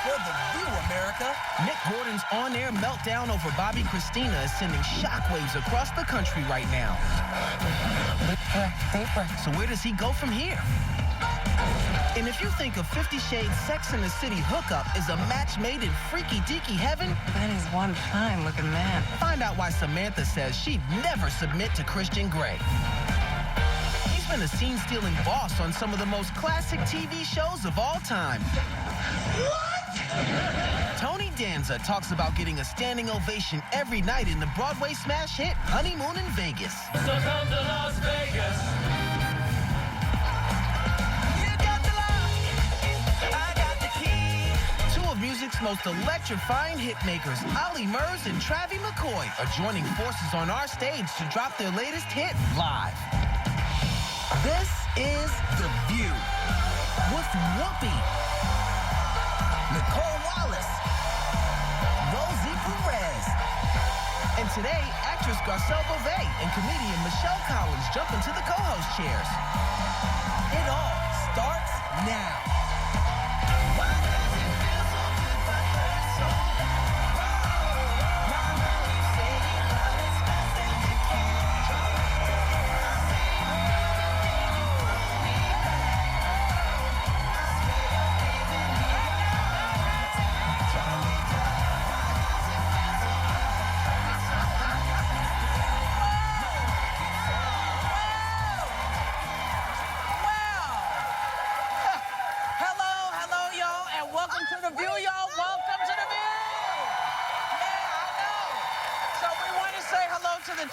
for The View, America. Nick Gordon's on-air meltdown over Bobby Christina is sending shockwaves across the country right now. So where does he go from here? And if you think of 50 Shades Sex and the City hookup is a match made in freaky-deaky heaven, that is one fine-looking man. Find out why Samantha says she'd never submit to Christian Grey. He's been a scene-stealing boss on some of the most classic TV shows of all time. What? Tony Danza talks about getting a standing ovation every night in the Broadway smash hit Honeymoon in Vegas. So come to Las Vegas. Music's most electrifying hit makers, Olly, Murs, and Travie McCoy, are joining forces on our stage to drop their latest hit live. This is The View with Whoopi, Nicole Wallace, Rosie Perez, and today, actress Garcelle Beauvais and comedian Michelle Collins jump into the co-host chairs. It all starts now.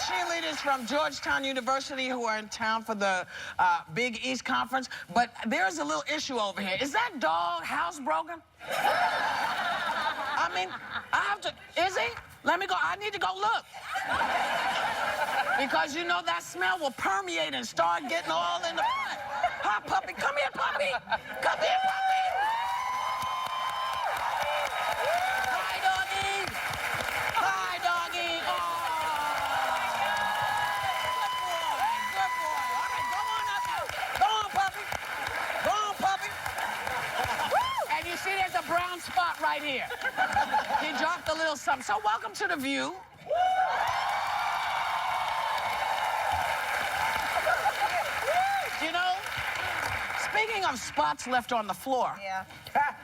Cheerleaders from Georgetown University who are in town for the Big East Conference, but there's a little issue over here. Is that dog housebroken? I mean, I have to, is he? Let me go, I need to go look. Because you know that smell will permeate and start getting all in the front. Hi, puppy, come here, puppy. Come here, puppy. Hi, doggy. Hi, doggy. Oh. See, there's a brown spot right here. He dropped a little something. So welcome to The View. You know, speaking of spots left on the floor,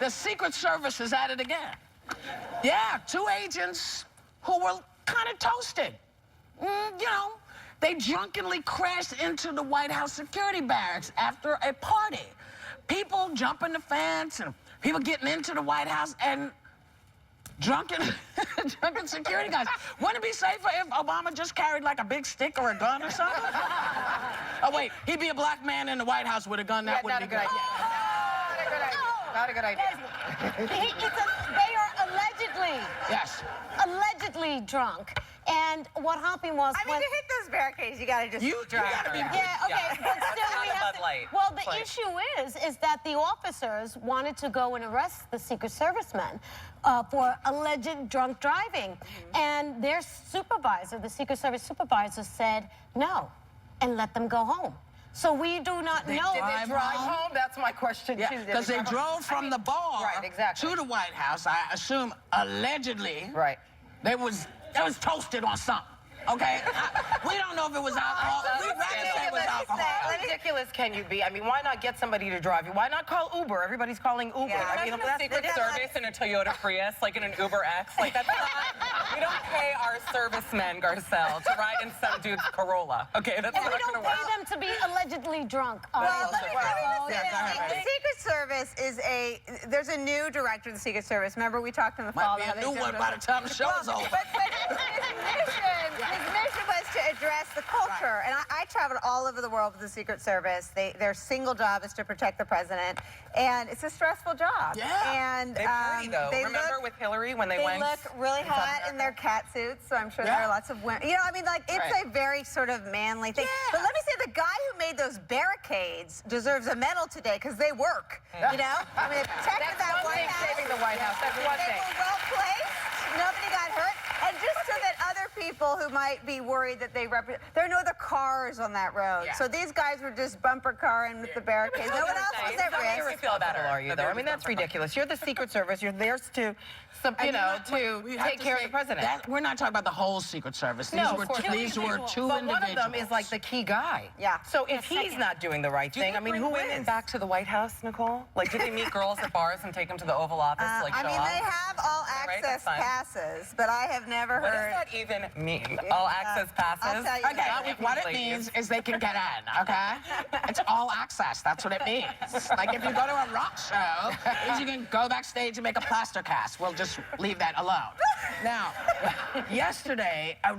the Secret Service is at it again. Yeah, 2 agents who were kind of toasted. You know, they drunkenly crashed into the White House security barracks after a party. People jumping the fence and people getting into the White House and drunken security guys. Wouldn't it be safer if Obama just carried like a big stick or a gun or something? Oh, wait, he'd be a black man in the White House with a gun. That wouldn't be good. Not a good idea. They are allegedly drunk. And what happened was... I mean, to hit those barricades, you gotta just drive. You gotta be... Yeah, okay, but still we have to... Well, the issue is that the officers wanted to go and arrest the Secret Service men for alleged drunk driving. And their supervisor, the Secret Service supervisor, said no and let them go home. So we do not know. Did they drive home? That's my question, too. Because they drove from the bar to the White House, I assume, allegedly. Right. They was toasted on something, okay? We don't know if it was alcohol. We'd rather say it was alcohol. How ridiculous can you be? I mean, why not get somebody to drive you? Why not call Uber? Everybody's calling Uber. Yeah, I mean, the Secret Service in a Toyota Prius, like in an Uber X. Like, that's not... We don't pay our servicemen, Garcelle, to ride in some dude's Corolla. Okay, that's not And we going to don't work. pay them to be allegedly drunk. Well, let me just say, the Secret Service is there's a new director of the Secret Service. Remember, we talked in the fall. Might be a new one by the time the show's over. But his mission was to address the culture. And I traveled all over the world with the Secret Service. Their single job is to protect the president. And it's a stressful job. Yeah. And they party, though. Remember with Hillary when they went? They look really hot in their cat suits, so I'm sure there are lots of women. You know, I mean, like, it's a very sort of manly thing. But let me say, the guy who made those barricades deserves a medal today because they work. You know? I mean, they protected that White House. Saving the White House. That's one thing. They were well placed. Nobody got hurt. And just so that other people people who might be worried that there are no other cars on that road. Yeah. So these guys were just bumper carring with the barricades. No one else was at risk. You feel better, are you, though? I mean, that's ridiculous. You're the Secret Service. You're there to, take care of the president. We're not talking about the whole Secret Service. These were two individuals. But one of them is like the key guy. Yeah. So if he's not doing the right thing, I mean, who women is? back to the White House, Nicole? Like, did they meet girls at bars and take them to the Oval Office to like show I mean, off? they have all access passes, but I have never What heard. does that even mean? All access passes? I'll tell you Okay, what it means is they can get in, okay? It's all access, that's what it means. Like if you go to a rock show, means you can go backstage and make a plaster cast. We'll just leave that alone. Now, yesterday, I'll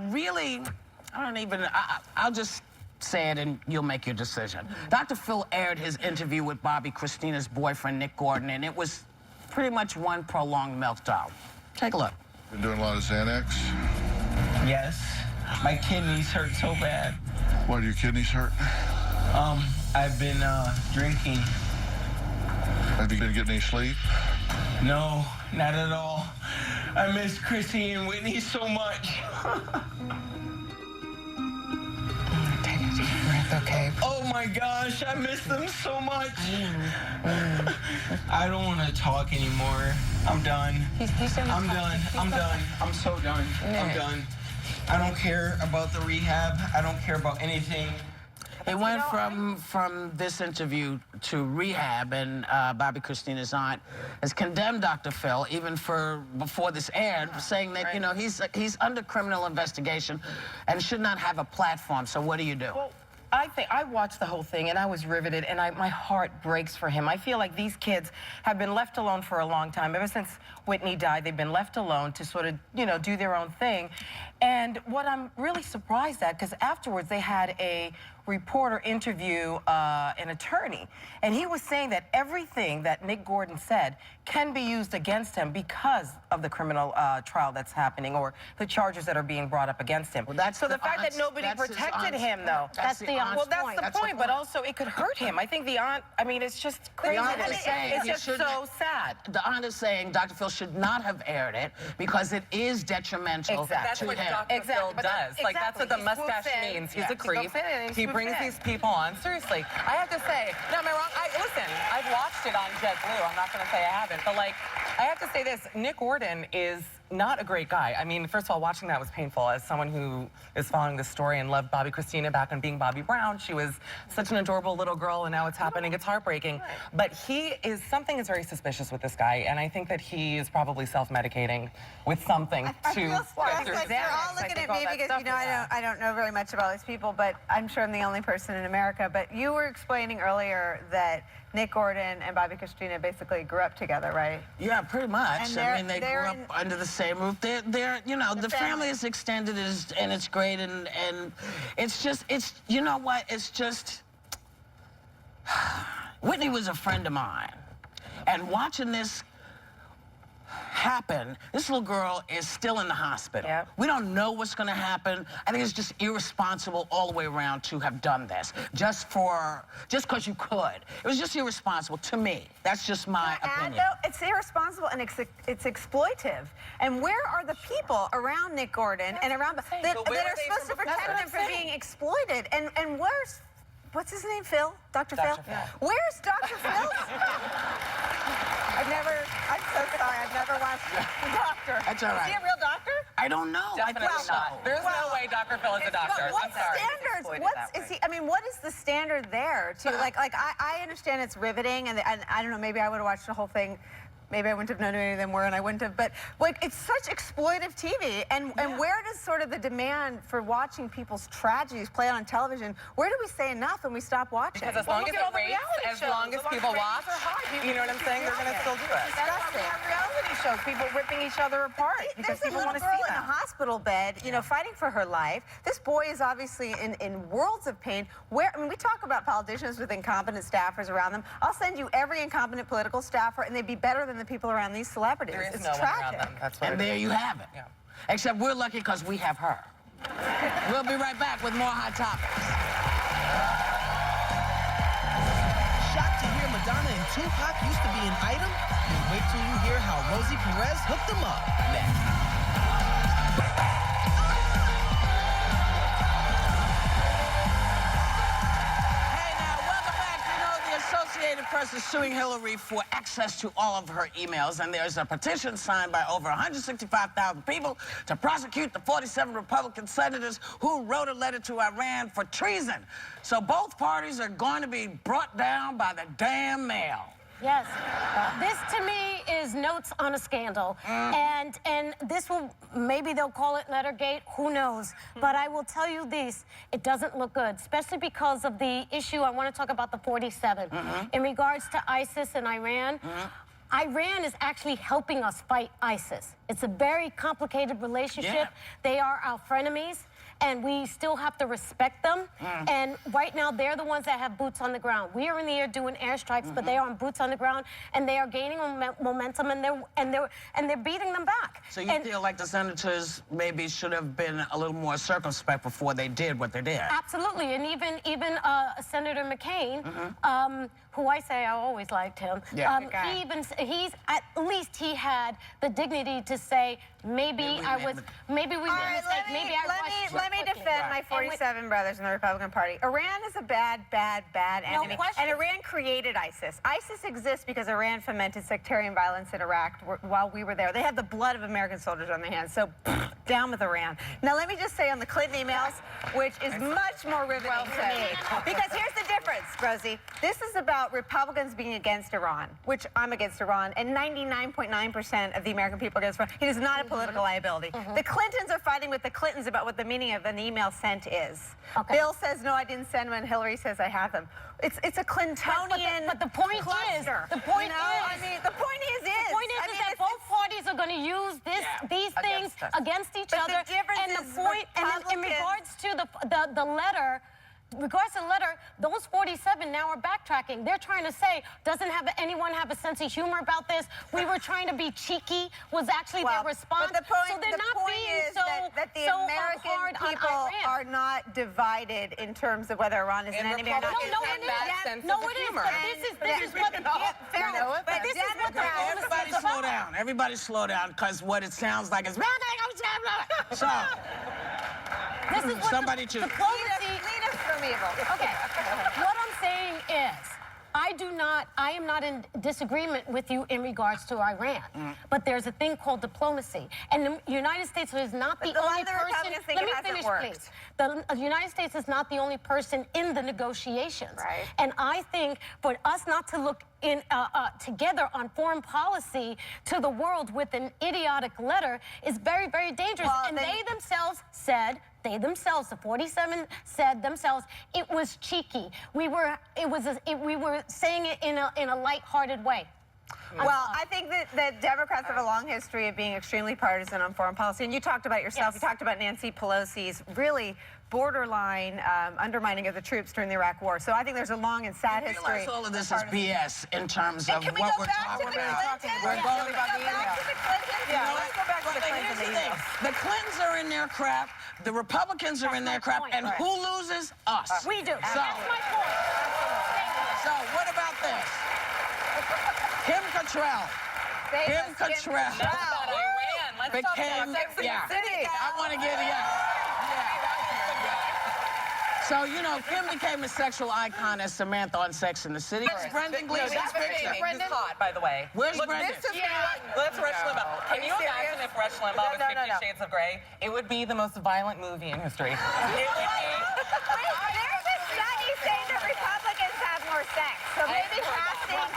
just say it and you'll make your decision. Dr. Phil aired his interview with Bobby Christina's boyfriend, Nick Gordon, and it was pretty much one prolonged meltdown. Take a look. Been doing a lot of Xanax? Yes. My kidneys hurt so bad. Why do your kidneys hurt? I've been drinking. Have you been getting any sleep? No, not at all. I miss Chrissy and Whitney so much. Take a deep breath, okay? Oh my gosh, I miss them so much. I don't want to talk anymore. I'm done. I'm done. I'm done. I'm so done. I'm done. I don't care about the rehab. I don't care about anything. It went from this interview to rehab, and Bobby Christina's aunt has condemned Dr. Phil, even before this aired, saying that, you know, he's under criminal investigation and should not have a platform. So what do you do? Well, I watched the whole thing and I was riveted, and my heart breaks for him. I feel like these kids have been left alone for a long time. Ever since Whitney died, they've been left alone to sort of, do their own thing. And what I'm really surprised at, because afterwards they had a reporter interview an attorney, and he was saying that everything that Nick Gordon said can be used against him because of the criminal trial that's happening or the charges that are being brought up against him. Well, that's so the fact that nobody protected him, though. That's the aunt's Well, that's point. the point, but also it could hurt him. I think the aunt, I mean, it's just crazy. It's just so sad. The aunt is saying Dr. Phil should not have aired it because it is detrimental That's to what him. Dr. Phil does. Like, that's what the mustache means. He's a creep. He brings these people on. Seriously, I have to say, no, am I wrong? Listen, I've watched it on JetBlue. I'm not going to say I haven't, but like, I have to say this: Nick Gordon is not a great guy. I mean, first of all, watching that was painful. As someone who is following this story and loved Bobby Christina back on being Bobby Brown, she was such an adorable little girl, and now it's happening. It's heartbreaking. But something is very suspicious with this guy, and I think that he is probably self-medicating with something I feel stressed. Like they're all looking at me because, I don't know very much about these people, but I'm sure I'm the only person in America. But you were explaining earlier that Nick Gordon and Bobby Christina basically grew up together, right? Yeah, pretty much. And I mean, they grew up under the same roof. They're the family is extended, and it's great, and it's just, you know what? It's just, Whitney was a friend of mine, and watching this happen, this little girl is still in the hospital. Yep. We don't know what's going to happen. I think it's just irresponsible all the way around to have done this just because you could. It was just irresponsible to me. That's just my opinion. No, it's irresponsible and it's exploitive. And where are the people around Nick Gordon and around that are supposed to protect him from being exploited? And what's his name? Phil? Dr. Phil? Yeah. Where's Dr. Phil? I'm so sorry, I've never watched a doctor. That's all right. Is he a real doctor? I don't know. Definitely not. There's no way Dr. Phil is a doctor. But what I'm sorry. standards? What is the standard there? I understand it's riveting, and I don't know. Maybe I would have watched the whole thing. Maybe I wouldn't have known who any of them were, and I wouldn't have. But like, it's such exploitive TV, and where does sort of the demand for watching people's tragedies play on television? Where do we say enough and we stop watching? Because as long as it rates, as long as people watch, you know what I'm saying? They're going to still do it. That's why we have reality shows, people ripping each other apart because There's a people little want to girl see in a that. hospital bed, fighting for her life. This boy is obviously in worlds of pain. We talk about politicians with incompetent staffers around them. I'll send you every incompetent political staffer, and they'd be better than the people around these celebrities. There is It's no one tragic. around them. That's what And there you have it. Yeah. Except we're lucky because we have her. We'll be right back with more Hot Topics. Shocked to hear Madonna and Tupac used to be an item? Then wait till you hear how Rosie Perez hooked them up next. investigative press is suing Hillary for access to all of her emails, and there's a petition signed by over 165,000 people to prosecute the 47 Republican senators who wrote a letter to Iran for treason. So both parties are going to be brought down by the damn mail. Yes. This, to me, is notes on a scandal. And this will, maybe they'll call it Lettergate, who knows. But I will tell you this, it doesn't look good, especially because of the issue. I want to talk about the 47. In regards to ISIS and Iran, Iran is actually helping us fight ISIS. It's a very complicated relationship. They are our frenemies, and we still have to respect them. And right now, they're the ones that have boots on the ground. We are in the air doing airstrikes, but they are on boots on the ground, and they are gaining momentum, and they're beating them back. So you feel like the senators maybe should have been a little more circumspect before they did what they did? Absolutely, and even Senator McCain, who I say I always liked him. He's at least he had the dignity to say maybe we made a mistake. Maybe I let me defend my 47 brothers in the Republican Party. Iran is a bad enemy. No question. And Iran created ISIS. ISIS exists because Iran fomented sectarian violence in Iraq while we were there. They had the blood of American soldiers on their hands. So down with Iran. Now let me just say on the Clinton emails, which is much more riveting to me. Because here's the difference, Rosie. This is about Republicans being against Iran, which I'm against Iran, and 99.9% of the American people are against Iran. It is not a political liability. The Clintons are fighting with the Clintons about what the meaning of an email sent is. Bill says, no, I didn't send them, and Hillary says, I have them. It's a Clintonian But the point cluster. is, the point the point is that both parties are going to use these things against each other. The difference and is the point, and in regards to the letter. Regards to the letter, those 47 now are backtracking. They're trying to say, doesn't anyone have a sense of humor about this? We were trying to be cheeky, was actually their response. But the point, so they're not being is so, that the so American hard people on Iran. are not divided in terms of whether Iran is an enemy or not. No, it is. But this is what the Everybody slow down. Everybody slow down, because what it sounds like is so. This is what somebody lead us from evil. Okay. What I'm saying is, I am not in disagreement with you in regards to Iran, but there's a thing called diplomacy, and the United States is not the only person. Let me finish, please. The United States is not the only person in the negotiations, and I think for us not to look in together on foreign policy to the world with an idiotic letter is very, very dangerous. And they themselves said. They themselves, the 47 said themselves, it was cheeky. We were saying it in a light-hearted way. Well, I think that Democrats have a long history of being extremely partisan on foreign policy, and you talked about yourself. You talked about Nancy Pelosi's really borderline undermining of the troops during the Iraq War. So I think there's a long and sad history. All of this is BS in terms of what we're talking about. We're going back to the Clintons. Yeah, let's go back to the Clintons. The Clintons are in their crap. The Republicans are in their crap, and who loses? Us. We do. So, that's my point. So what about this? Kim Cattrall. Kim Cattrall. Let's talk about Sex and the City. I want to get So, you know, Kim became a sexual icon as Samantha on Sex and the City. Where's Brendan Gleeson's picture? Brendan's hot, by the way. Where's Brendan? Let's Rush Limbaugh. Can you imagine if Rush Limbaugh was 50 Shades of Grey? It would be the most violent movie in history. It would be. There's a study saying that Republicans have more sex. So maybe casting a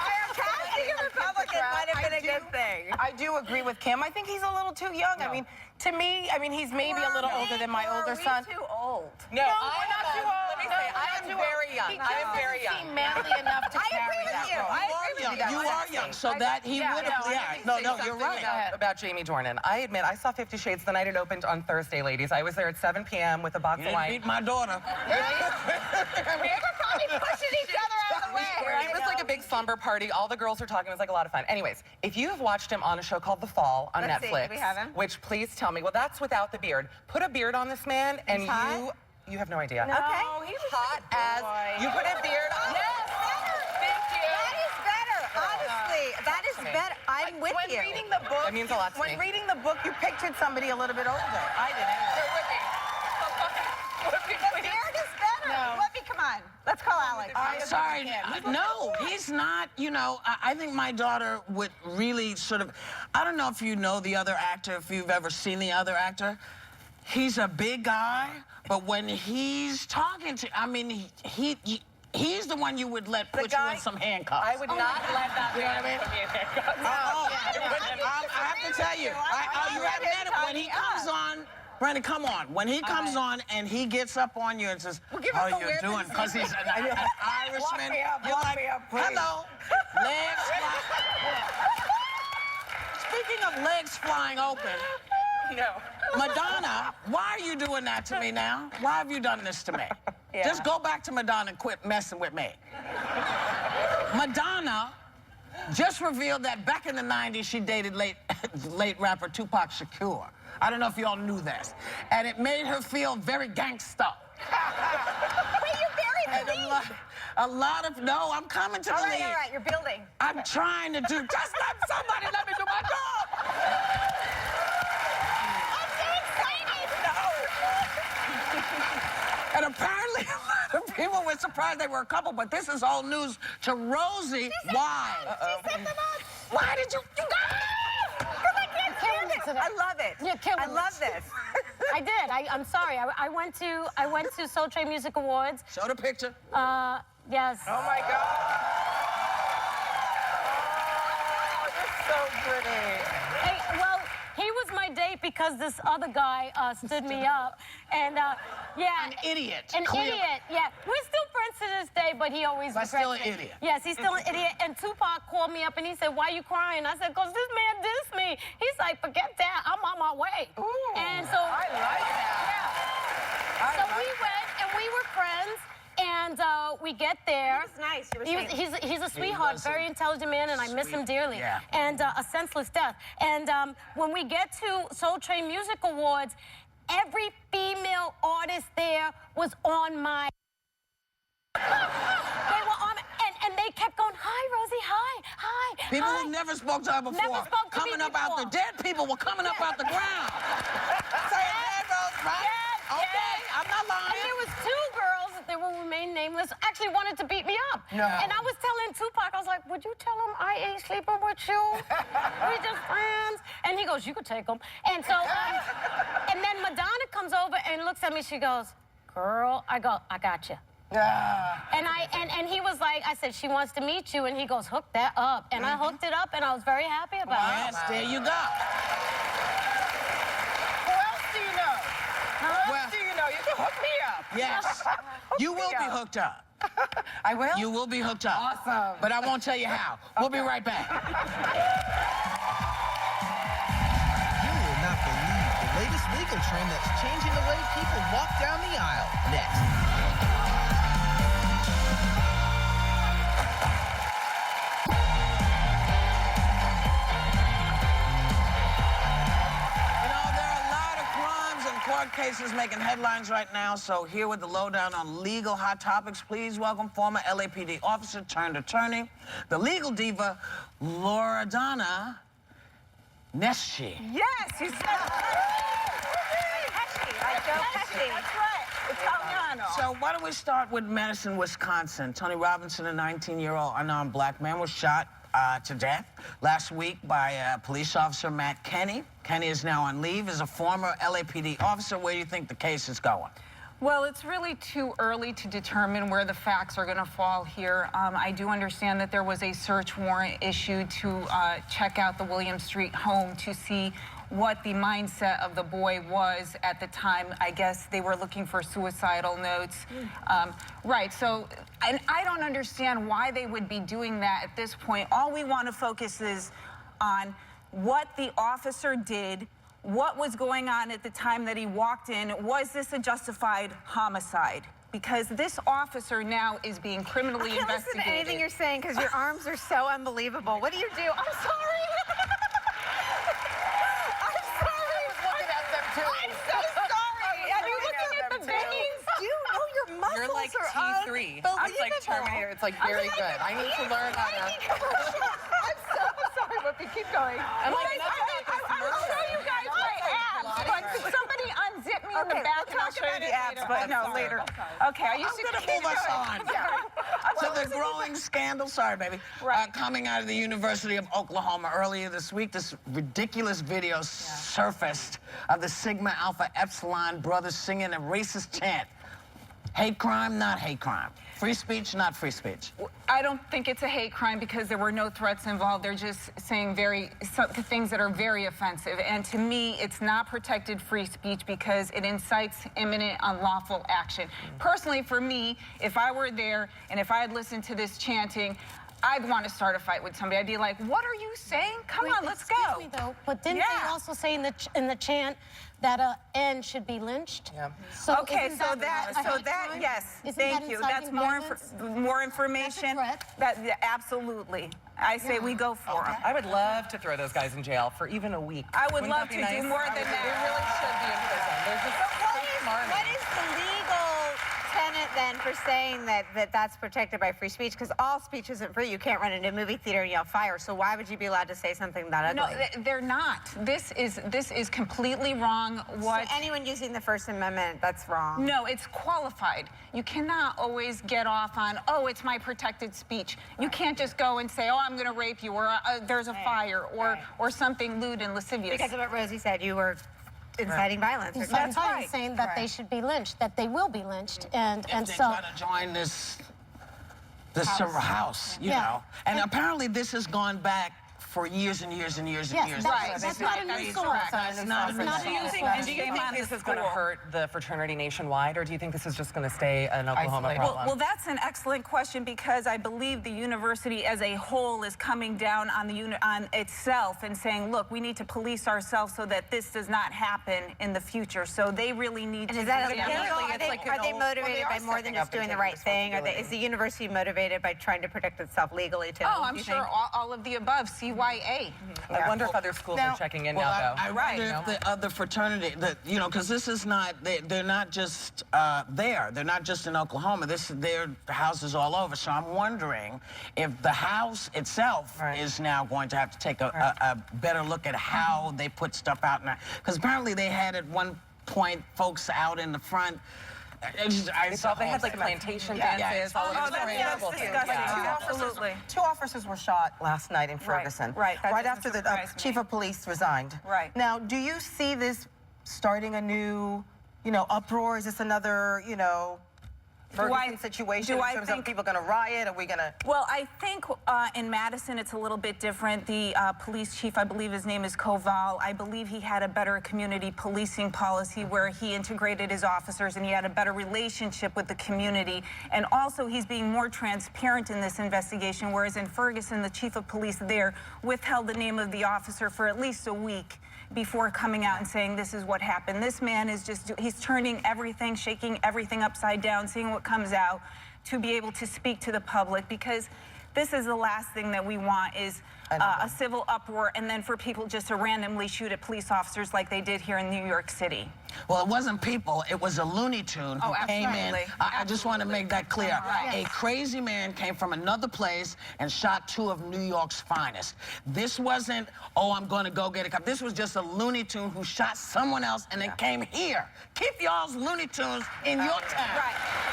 Republican might have been a good thing. I do agree with Kim. I think he's a little too young. I mean, to me, he's maybe a little older than my older son. Too old. No, we're not too old. Let me say, I am very young. I am very young. He manly enough to carry that role. You are young, so that he would have. No, you're right. About Jamie Dornan. I admit, I saw 50 Shades the night it opened on Thursday, ladies. I was there at 7 p.m. with a box of wine. Beat my daughter. We were probably pushing each other out of the way. It was like a big slumber party. All the girls were talking. It was like a lot of fun. Anyways, if you have watched him on a show called The Fall on Netflix, do we have him? Which please tell me, well, that's without the beard. Put a beard on this man, and you have no idea. No. Okay. He was hot as you put a beard on. Yes. Thank you. That is better. Honestly, that is better. I'm with you. When reading the book, That means a lot to me. When reading the book, you pictured somebody a little bit older. I did anyway. You're with me. The beard is better. No. Let me come on. Let's call Alex. I'm sorry. No, he's not. You know, I think my daughter would really sort of. I don't know if you know the other actor, if you've ever seen the other actor. He's a big guy, but when he's talking to, I mean, he's the one you would let put you in some handcuffs. I would not let that man put me in handcuffs. I have to tell you, you haven't met him. When he comes on, Brandon, come on. When he comes on and he gets up on you and says, "How you doing?" Because he's an Irishman. You're like, "Hello, legs flying." Speaking of legs flying open, Madonna, why are you doing that to me now? Why have you done this to me? Just go back to Madonna and quit messing with me. Madonna just revealed that back in the 90s, she dated late rapper Tupac Shakur. I don't know if y'all knew this. And it made her feel very gangsta. Wait, you buried the lead. A lot of, no, I'm coming to the lead. All right, you're building. I'm trying to do, just let somebody let me do my job. I'm so excited. And apparently, a lot of people were surprised they were a couple, but this is all news to Rosie. Why? She set them up. Why did you? Because I can't stand it. I love it. I love this. I did. I'm sorry. I went to Soul Train Music Awards. Show the picture. Yes. Oh my God. Oh, you're so pretty. Hey, well, he was my date because this other guy stood me up, and yeah. An idiot. An idiot. Yeah. We're still friends to this day, but he always. But still an idiot. Yes, he's still an idiot. And Tupac called me up and he said, "Why are you crying?" I said, "'Cause this man dissed me." He's like, "Forget that. I'm on my way." Ooh, and so. I like that. Yeah. So we went and we were friends. And we get there. He was nice. He's a sweetheart, very intelligent man, and I miss him dearly. Yeah. And a senseless death. And when we get to Soul Train Music Awards, every female artist there was on my. They were on, and they kept going, "Hi, Rosie, hi. People hi. who never spoke to her before. Never spoke to coming me up out the before. dead people were coming up out the ground. Saying, "Hey, Rose, right?" Yes, okay, yes. I'm not lying. And there was 2 girls that will remain nameless, actually wanted to beat me up. No. And I was telling Tupac, I was like, "Would you tell him I ain't sleeping with you? We're just friends." And he goes, "You could take him." And so, and then Madonna comes over and looks at me, she goes, "Girl," I go, "I got you." And he was like, I said, "She wants to meet you," and he goes, "Hook that up." And I hooked it up, and I was very happy about it. Yes, there you go. Who else do you know? Who else do you know? You can hook me up. Yes. You will be hooked up. I will? You will be hooked up. Awesome. But I won't tell you how. We'll be right back. You will not believe the latest legal trend that's changing the way people walk down the aisle. Next. Court cases making headlines right now, so here with the lowdown on legal hot topics, please welcome former LAPD officer turned attorney, the legal diva, Loredana Nesci. Yes, you said like Joe Pesci. That's right. Italiano. So why don't we start with Madison, Wisconsin. Tony Robinson, a 19-year-old unarmed black man, was shot to death last week by police officer Matt Kenny. Kenny is now on leave as a former LAPD officer. Where do you think the case is going? Well, it's really too early to determine where the facts are going to fall here. I do understand that there was a search warrant issued to check out the William Street home to see what the mindset of the boy was at the time. I guess they were looking for suicidal notes. Right, so, and I don't understand why they would be doing that at this point. All we want to focus is on what the officer did, what was going on at the time that he walked in. Was this a justified homicide? Because this officer now is being criminally investigated. I can't listen to anything you're saying because your arms are so unbelievable. What do you do? I'm sorry. I'm sorry. I was looking at them too. I'm so sorry. Are you looking at the veins? Dude, no, your muscles You're like are T3. unbelievable. It's like Terminator. It's like very good. I need to learn how to. I'm so sorry, Whoopi. Keep going. I'm like, I will show you guys my abs, but could somebody unzip me on the Okay, back we'll and I'll talk show you about the the abs, abs, but but no, later. Okay, I used to I'm gonna move us on to the growing scandal. Sorry, baby. Coming out of the University of Oklahoma earlier this week, this ridiculous video surfaced of the Sigma Alpha Epsilon brothers singing a racist chant. Hate crime, not hate crime. Free speech, not free speech. I don't think it's a hate crime because there were no threats involved. They're just saying things that are very offensive. And to me, it's not protected free speech because it incites imminent unlawful action. Personally, for me, if I were there and if I had listened to this chanting, I'd want to start a fight with somebody. I'd be like, what are you saying? Come on, let's go. Excuse me, though, but didn't they also say in the chant that a N should be lynched? Yeah. So Okay, isn't so that, yes, thank you. That's more information. Absolutely. I say we go for them. I would love to throw those guys in jail for even a week. I would Wouldn't love that to be nice? do more than that. They really should be in prison. They're just What is the legal tenet then for saying that that's protected by free speech? Because all speech isn't free. You can't run into a movie theater and yell fire. So why would you be allowed to say something that ugly? No, they're not. This is completely wrong. What? So anyone using the First Amendment, that's wrong. No, it's qualified. You cannot always get off on, oh, it's my protected speech. You can't just go and say, oh, I'm going to rape you, or there's a fire, or something lewd and lascivious. Because of what Rosie said, you were inciting violence. Or That's something. right. Saying that they should be lynched, that they will be lynched, and If they so. try to join this house, you know. And apparently this has gone back for years and years and years and years. That's not a new source. That's not a new source. Do you think this is going to hurt the fraternity nationwide, or do you think this is just going to stay an Oklahoma problem? Well, that's an excellent question because I believe the university as a whole is coming down on on itself and saying, look, we need to police ourselves so that this does not happen in the future. So they really need to. And is that illegal? Are they motivated by more than just doing the right thing? Is the university motivated by trying to protect itself legally too? Oh, I'm sure all of the above. CYA. I wonder if other schools are checking in now, though. I wonder if the other fraternity, because this is not, they're not just there. They're not just in Oklahoma. Their houses all over. So I'm wondering if the house itself is now going to have to take a better look at how they put stuff out. Because apparently they had at one point folks out in the front. I saw they had like plantation dances. All of that's disgusting. Absolutely. Two officers were shot last night in Ferguson. Right After the chief of police resigned. Right. Now, do you see this starting a new, uproar? Is this another, Ferguson situation in terms of people going to riot? Are we going to? Well, I think in Madison it's a little bit different. The police chief, I believe his name is Koval, I believe he had a better community policing policy where he integrated his officers and he had a better relationship with the community. And also he's being more transparent in this investigation, whereas in Ferguson, the chief of police there withheld the name of the officer for at least a week before coming out and saying this is what happened. This man is he's turning everything, shaking everything upside down, seeing what comes out to be able to speak to the public, because this is the last thing that we want is a civil uproar and then for people just to randomly shoot at police officers like they did here in New York City. Well, it wasn't people. It was a Looney Tune who came in. I just want to make that clear. A crazy man came from another place and shot two of New York's finest. This wasn't, oh, I'm going to go get a cop. This was just a Looney Tune who shot someone else and then came here. Keep y'all's Looney Tunes in your town.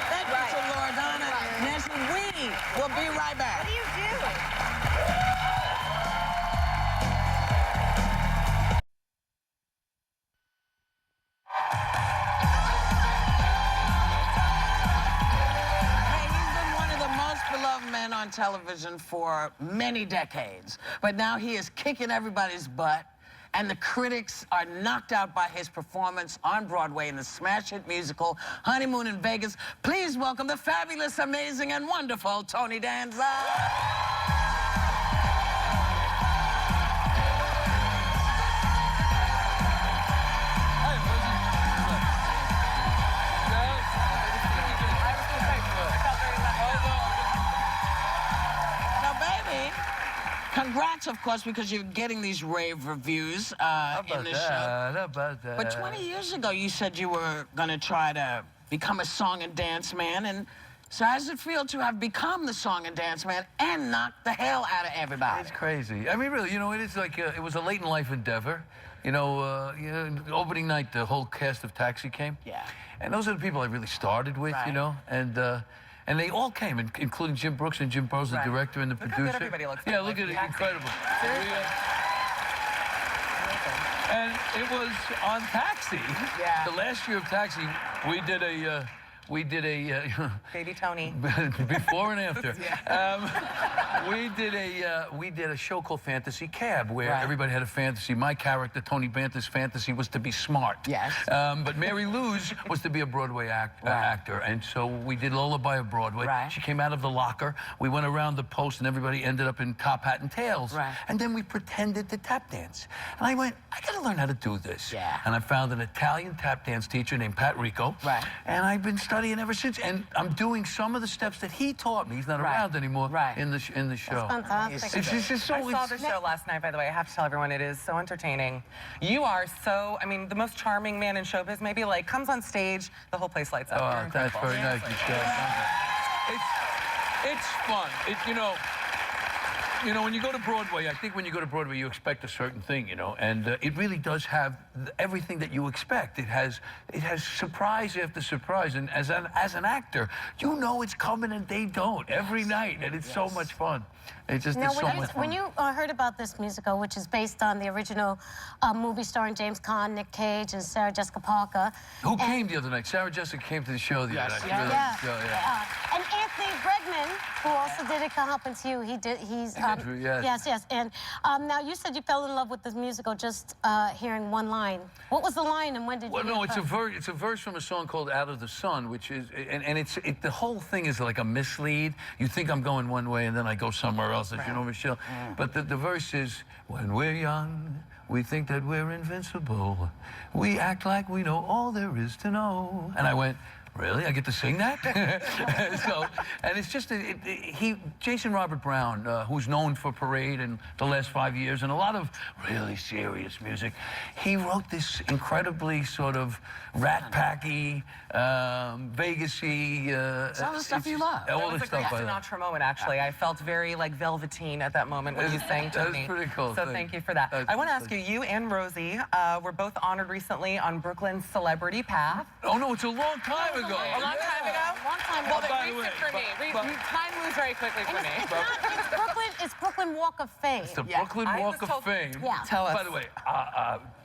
Thank you to Loredana Nesci. We will be right back. What do you do? On television for many decades, but now he is kicking everybody's butt, and the critics are knocked out by his performance on Broadway in the smash hit musical Honeymoon in Vegas. Please welcome the fabulous, amazing, and wonderful Tony Danza. Congrats, of course, because you're getting these rave reviews in this show. But 20 years ago, you said you were going to try to become a song and dance man, and So how does it feel to have become the song and dance man and knock the hell out of everybody? It's crazy. I mean, really, you know, it is like it was a late in life endeavor. You know, opening night, the whole cast of Taxi came. Yeah. And those are the people I really started with, you know, and they all came, including Jim Brooks and Jim Burrows, the director and the producer. Look how good everybody looks. Yeah, look at it, incredible. And it was on Taxi. Yeah. The last year of Taxi, we did a Baby Tony. Before and after. We did a show called Fantasy Cab, where everybody had a fantasy. My character, Tony Banter's fantasy, was to be smart. Yes. But Mary Lou's was to be a Broadway actor, and so we did Lullaby of Broadway. Right. She came out of the locker. We went around the post, and everybody ended up in top hat and tails. Right. And then we pretended to tap dance. And I went, I got to learn how to do this. Yeah. And I found an Italian tap dance teacher named Pat Rico. Right. And I've been studying ever since, and I'm doing some of the steps that he taught me. He's not around anymore in the show. That's fantastic. It's just so. I saw the show last night, by the way. I have to tell everyone, it is so entertaining. You are so, I mean, the most charming man in showbiz, maybe, like, comes on stage, the whole place lights up. Oh, that's very nice, Michelle. It's fun. You know, when you go to Broadway, I think when you go to Broadway, you expect a certain thing, you know, and it really does have everything that you expect. It has surprise after surprise, and as an actor, you know it's coming and they don't every night, and it's so much fun. It's just Now, it's so much fun. when you heard about this musical, which is based on the original movie starring James Caan, Nick Cage, and Sarah Jessica Parker. Who came the other night? Sarah Jessica came to the show the other night. And Anthony Bregman, who also did It Can Happen to You, he's Andrew, yes. Yes. And now you said you fell in love with this musical just hearing one line. What was the line, and when did you? Well, no, it's a verse from a song called "Out of the Sun," which is, and the whole thing is like a mislead. You think I'm going one way, and then I go somewhere else, as you know, Michelle. But the verse is, when we're young, we think that we're invincible. We act like we know all there is to know. And I went, really? I get to sing that? And it's just, Jason Robert Brown, who's known for Parade in the last 5 years and a lot of really serious music, he wrote this incredibly sort of rat-packy, Vegas-y... it's all the stuff you love. All the stuff I love. Sinatra moment, actually. I felt very, like, velveteen at that moment when you sang to me. That was pretty cool. So thank you for that. I want to ask you, you and Rosie were both honored recently on Brooklyn's Celebrity Path. Oh, no, it's a long time ago. A long time ago? Long time ago. Well, then read it for me. Time moves very quickly for me. It's Brooklyn Walk of Fame. It's the Brooklyn Walk of Fame. Yeah. Tell us. By the way,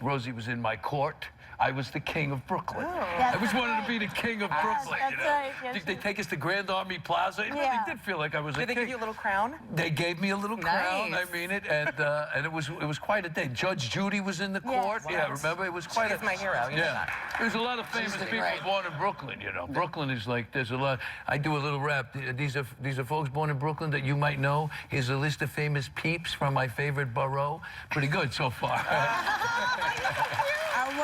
Rosie was in my court. I was the king of Brooklyn. Yes, I always wanted to be the king of Brooklyn. That's you know? right, yes, They take us to Grand Army Plaza. It really did feel like I was a king. Did they give you a little crown? They gave me a little crown. I mean it, and it was quite a day. Judge Judy was in the court. Yes. Yeah, remember it was quite. She's my hero. You know that. There's a lot of famous people born in Brooklyn. You know, Brooklyn is like there's a lot. I do a little rap. These are folks born in Brooklyn that you might know. Here's a list of famous peeps from my favorite borough. Pretty good so far.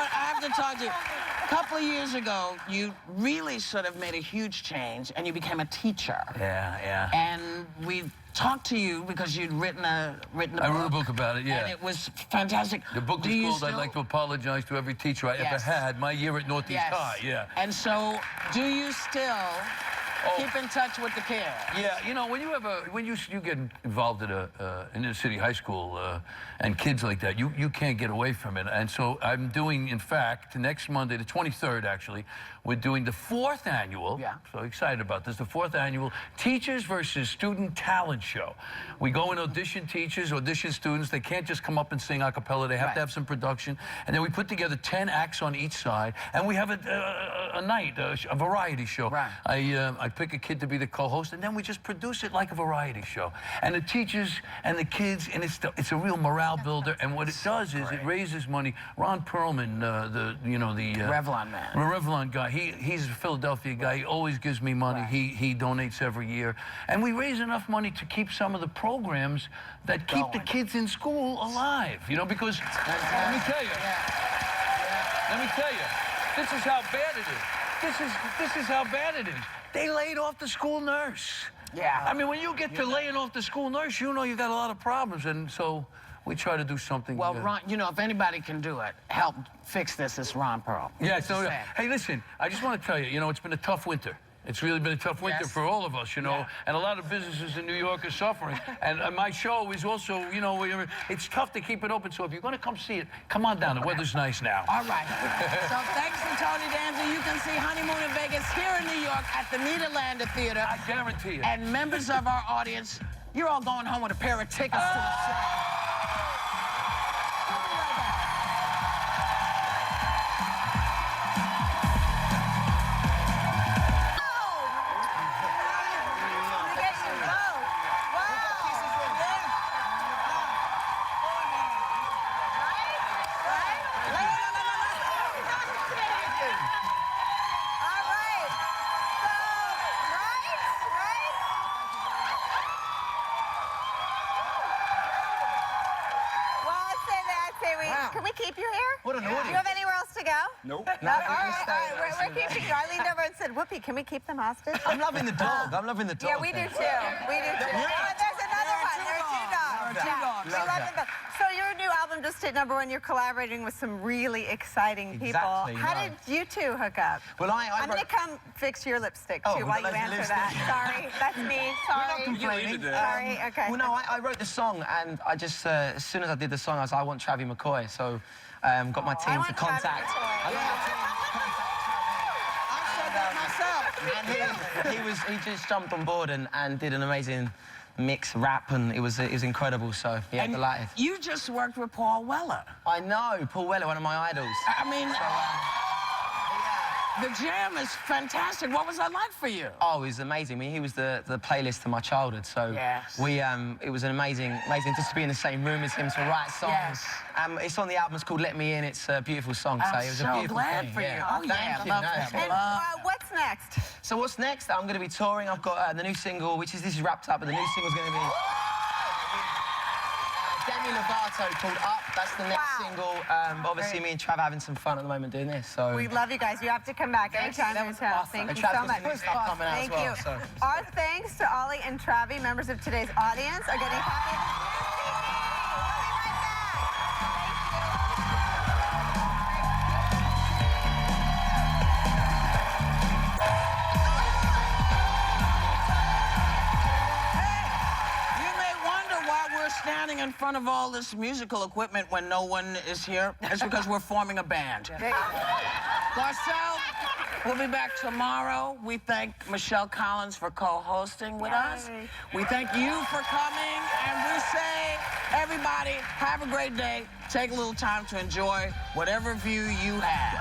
I have to talk to you. A couple of years ago, you really sort of made a huge change, and you became a teacher. Yeah. And we talked to you because you'd written a book. I wrote a book about it, yeah. And it was fantastic. The book was called I'd Like to Apologize to Every Teacher I Ever Had, My Year at Northeast High, yeah. And so, do you still keep in touch with the kids? Yeah, you know, when you get involved at an inner city high school and kids like that, you can't get away from it. And so I'm doing, in fact, next Monday, the 23rd actually, we're doing the 4th annual, so excited about this, the 4th annual Teachers versus Student Talent Show. We go and audition teachers, audition students. They can't just come up and sing a cappella. They have to have some production. And then we put together 10 acts on each side, and we have a night, a variety show. Right. I pick a kid to be the co-host, and then we just produce it like a variety show. And the teachers and the kids, and it's a real morale builder. And what it does is it raises money. Ron Perlman, the Revlon man. Revlon guy. He's a Philadelphia guy. He always gives me money. He donates every year. And we raise enough money to keep some of the programs that keep the kids in school alive. You know, because let me tell you, this is how bad it is. This is how bad it is. They laid off the school nurse. Yeah. I mean, when you get to laying off the school nurse, you know you got a lot of problems. And so we try to do something. Well, Ron, you know, if anybody can do it, help fix this, it's Ron Pearl. Yeah, so, hey, listen, I just want to tell you, you know, it's been a tough winter. It's really been a tough winter for all of us, you know, and a lot of businesses in New York are suffering. And my show is also, you know, it's tough to keep it open. So if you're going to come see it, come on down. The weather's nice now. All right. So thanks to Tony Danza. You can see Honeymoon in Vegas here in New York at the Nederlander Theater. I guarantee you. And members of our audience, you're all going home with a pair of tickets to the show. Can we keep your hair? What an audience. Do you have anywhere else to go? Nope. No, all right. We're keeping you. I leaned over and said, Whoopi, can we keep them hostage? I'm loving the dog. I'm loving the dog. Yeah, we do too. We do too. Yeah. There's another one. There are two dogs. Two dogs. We love them both. So your new album just hit #1. You're collaborating with some really exciting people. Exactly, How did you two hook up? Well, I'm going to come fix your lipstick too while you answer that. Sorry, that's me. Sorry. Sorry. Okay. Well, no, I wrote the song, and I just as soon as I did the song, I was like, I want Travie McCoy, so got my team to contact. And he just jumped on board and did an amazing mix rap, and it was incredible. So yeah, and delighted. You just worked with Paul Weller. I know, Paul Weller, one of my idols. I mean, the jam is fantastic. What was that like for you? Oh, it was amazing. I mean, he was the playlist to my childhood. So it was an amazing just to be in the same room as him to write songs. Yes. It's on the album. It's called "Let Me In." It's a beautiful song. So it was a beautiful glad thing. for you. Yeah. Oh yeah, Thank you. And what's next? So what's next? I'm going to be touring. I've got the new single, this is wrapped up, but the new single's going to be Demi Lovato called Up. That's the next single. Obviously, me and Trav are having some fun at the moment doing this. So we love you guys. You have to come back every time you're in town. Thank you so much. Thank you. So. Our thanks to Olly and Travie, members of today's audience, are getting happy. Standing in front of all this musical equipment when no one is here. It's because we're forming a band. Garcelle will be back tomorrow. We thank Michelle Collins for co-hosting with us. We thank you for coming, and we say, everybody, have a great day. Take a little time to enjoy whatever view you have.